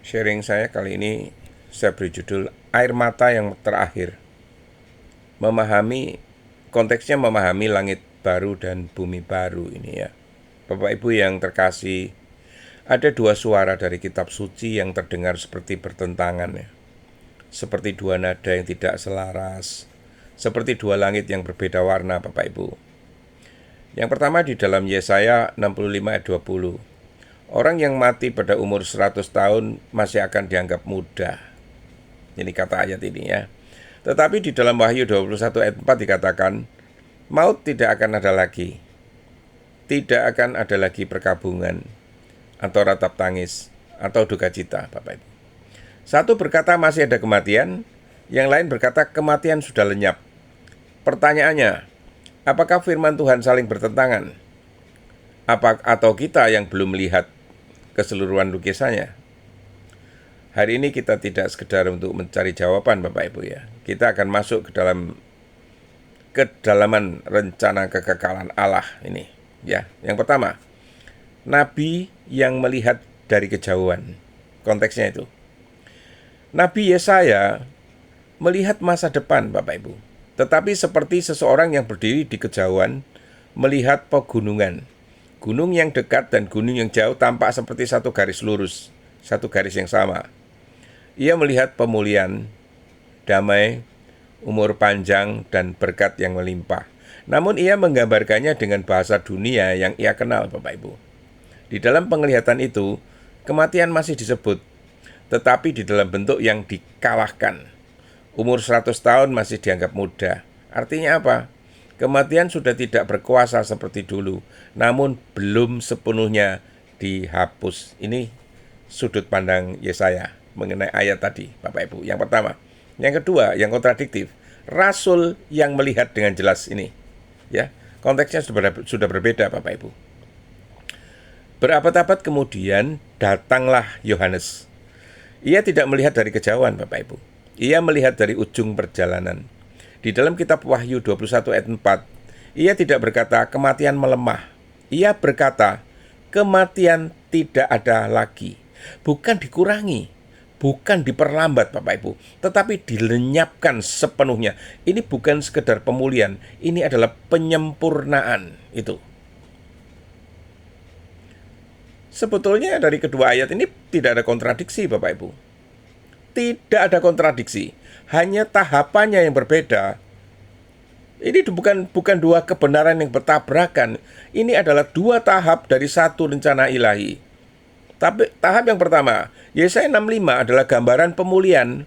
Sharing saya kali ini saya beri judul Air Mata yang Terakhir. Konteksnya memahami langit baru dan bumi baru ini ya. Bapak Ibu yang terkasih, ada dua suara dari kitab suci yang terdengar seperti bertentangan ya. Seperti dua nada yang tidak selaras, seperti dua langit yang berbeda warna Bapak Ibu. Yang pertama di dalam Yesaya 65 ayat 20. Orang yang mati pada umur 100 tahun masih akan dianggap muda. Ini kata ayat ini ya. Tetapi di dalam Wahyu 21 ayat 4 dikatakan, maut tidak akan ada lagi. Tidak akan ada lagi perkabungan, atau ratap tangis, atau duka cita, Bapak Ibu. Satu berkata masih ada kematian, yang lain berkata kematian sudah lenyap. Pertanyaannya, apakah firman Tuhan saling bertentangan? Atau kita yang belum melihat keseluruhan lukisannya? Hari ini kita tidak sekedar untuk mencari jawaban Bapak Ibu ya. Kita akan masuk ke dalam kedalaman rencana kekekalan Allah ini ya. Yang pertama, nabi yang melihat dari kejauhan. Konteksnya itu. Nabi Yesaya melihat masa depan Bapak Ibu. Tetapi seperti seseorang yang berdiri di kejauhan melihat pegunungan. Gunung yang dekat dan gunung yang jauh tampak seperti satu garis lurus, satu garis yang sama. Ia melihat pemulihan, damai, umur panjang, dan berkat yang melimpah. Namun ia menggambarkannya dengan bahasa dunia yang ia kenal, Bapak Ibu. Di dalam penglihatan itu, kematian masih disebut, tetapi di dalam bentuk yang dikalahkan. Umur 100 tahun masih dianggap muda. Artinya apa? Kematian sudah tidak berkuasa seperti dulu, namun belum sepenuhnya dihapus. Ini sudut pandang Yesaya mengenai ayat tadi, Bapak Ibu. Yang pertama. Yang kedua, yang kontradiktif, rasul yang melihat dengan jelas ini. Ya, konteksnya sudah berbeda, Bapak Ibu. Berabad-abad kemudian datanglah Yohanes. Ia tidak melihat dari kejauhan, Bapak Ibu. Ia melihat dari ujung perjalanan. Di dalam kitab Wahyu 21 ayat 4, ia tidak berkata kematian melemah. Ia berkata kematian tidak ada lagi. Bukan dikurangi, bukan diperlambat Bapak Ibu, tetapi dilenyapkan sepenuhnya. Ini bukan sekedar pemulihan, ini adalah penyempurnaan itu. Sebetulnya dari kedua ayat ini tidak ada kontradiksi Bapak Ibu. Tidak ada kontradiksi, hanya tahapannya yang berbeda. Ini bukan dua kebenaran yang bertabrakan. Ini adalah dua tahap dari satu rencana ilahi. Tapi tahap yang pertama, Yesaya 65 adalah gambaran pemulihan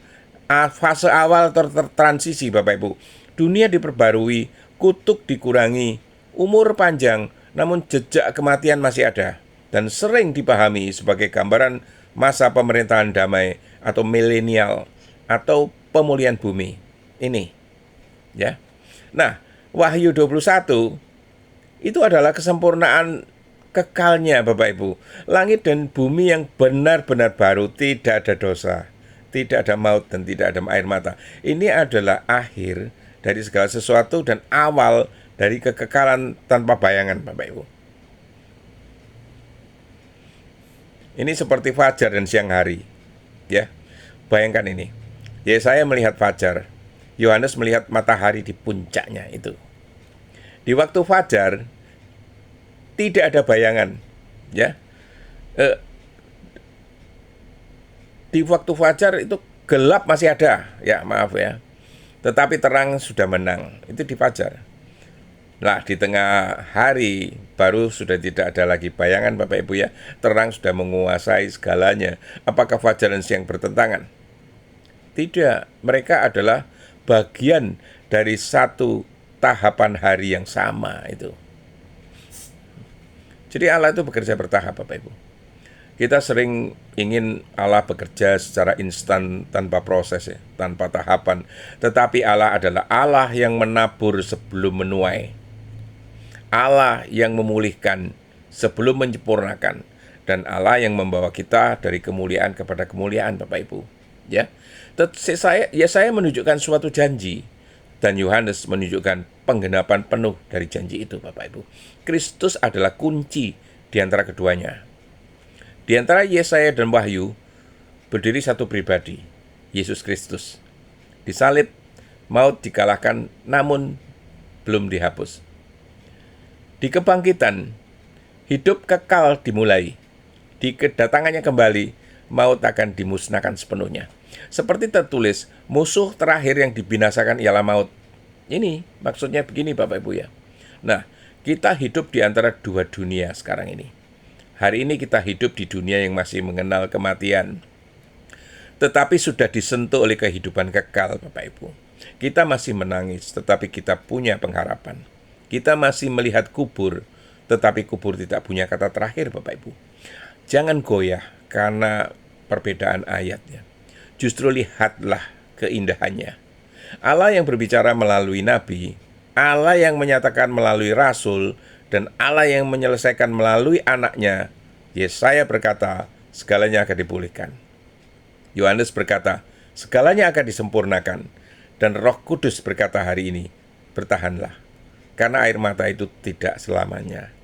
fase awal transisi Bapak Ibu. Dunia diperbarui, kutuk dikurangi, umur panjang, namun jejak kematian masih ada dan sering dipahami sebagai gambaran masa pemerintahan damai atau milenial atau pemulihan bumi. Ini ya. Nah, Wahyu 21 itu adalah kesempurnaan kekalnya Bapak Ibu. Langit dan bumi yang benar-benar baru, tidak ada dosa, tidak ada maut dan tidak ada air mata. Ini adalah akhir dari segala sesuatu dan awal dari kekekalan tanpa bayangan Bapak Ibu. Ini seperti fajar dan siang hari. Ya. Bayangkan ini. Yesaya melihat fajar. Yohanes melihat matahari di puncaknya itu. Di waktu fajar tidak ada bayangan, ya. Di waktu fajar itu gelap masih ada, ya maaf ya. Tetapi terang sudah menang. Itu di fajar. Nah, di tengah hari baru sudah tidak ada lagi bayangan Bapak Ibu ya. Terang sudah menguasai segalanya. Apakah fajar dan siang bertentangan? Tidak, mereka adalah bagian dari satu tahapan hari yang sama itu. Jadi Allah itu bekerja bertahap Bapak Ibu. Kita sering ingin Allah bekerja secara instan tanpa proses ya, tanpa tahapan. Tetapi Allah adalah Allah yang menabur sebelum menuai. Allah yang memulihkan sebelum menyempurnakan. Dan Allah yang membawa kita dari kemuliaan kepada kemuliaan Bapak Ibu. Ya, saya menunjukkan suatu janji dan Yohanes menunjukkan penggenapan penuh dari janji itu Bapak Ibu. Kristus adalah kunci di antara keduanya. Di antara Yesaya dan Wahyu berdiri satu pribadi, Yesus Kristus. Disalib, maut dikalahkan, namun belum dihapus. Di kebangkitan, hidup kekal dimulai. Di kedatangannya kembali, maut akan dimusnahkan sepenuhnya. Seperti tertulis, musuh terakhir yang dibinasakan ialah maut. Ini maksudnya begini Bapak Ibu ya. Nah, kita hidup di antara dua dunia sekarang ini. Hari ini kita hidup di dunia yang masih mengenal kematian, tetapi sudah disentuh oleh kehidupan kekal Bapak Ibu. Kita masih menangis, tetapi kita punya pengharapan. Kita masih melihat kubur, tetapi kubur tidak punya kata terakhir Bapak Ibu. Jangan goyah karena perbedaan ayatnya. Justru lihatlah keindahannya. Allah yang berbicara melalui nabi, Allah yang menyatakan melalui rasul, dan Allah yang menyelesaikan melalui anaknya. Yesaya berkata, segalanya akan dipulihkan. Yohanes berkata, segalanya akan disempurnakan. Dan Roh Kudus berkata hari ini, bertahanlah. Karena air mata itu tidak selamanya.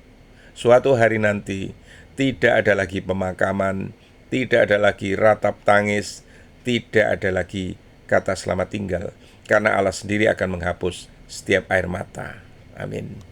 Suatu hari nanti, tidak ada lagi pemakaman, tidak ada lagi ratap tangis, tidak ada lagi kata selamat tinggal. Karena Allah sendiri akan menghapus setiap air mata. Amin.